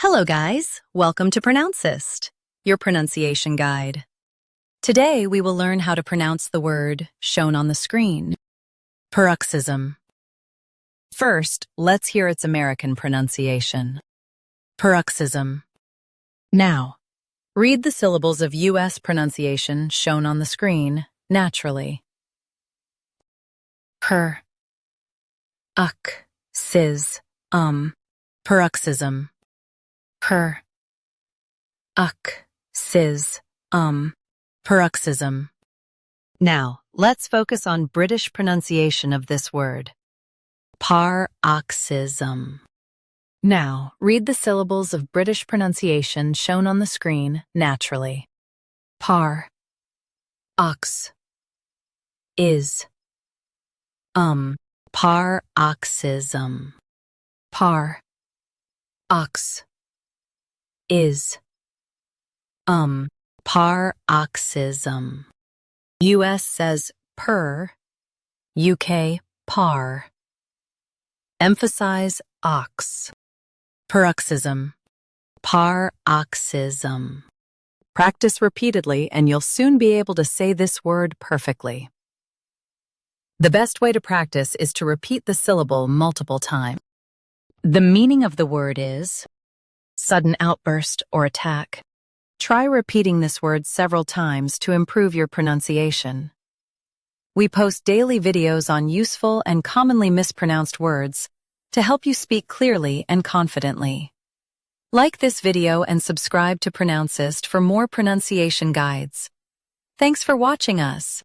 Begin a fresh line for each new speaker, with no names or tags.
Hello guys, welcome to Pronouncist, your pronunciation guide. Today we will learn how to pronounce the word shown on the screen, paroxysm. First, let's hear its American pronunciation. Paroxysm. Now, read the syllables of U.S. pronunciation shown on the screen naturally. Per, uck, sis, paroxysm. Per, uck, sis, paroxysm. Now, let's focus on British pronunciation of this word. Paroxysm. Now, read the syllables of British pronunciation shown on the screen naturally. Par, ox, is, paroxysm. Par, ox, is, paroxysm. US says per, UK par. Emphasize ox. Paroxysm. Paroxysm. Practice repeatedly and you'll soon be able to say this word perfectly. The best way to practice is to repeat the syllable multiple times. The meaning of the word is sudden outburst or attack. Try repeating this word several times to improve your pronunciation. We post daily videos on useful and commonly mispronounced words to help you speak clearly and confidently. Like this video and subscribe to Pronouncist for more pronunciation guides. Thanks for watching us.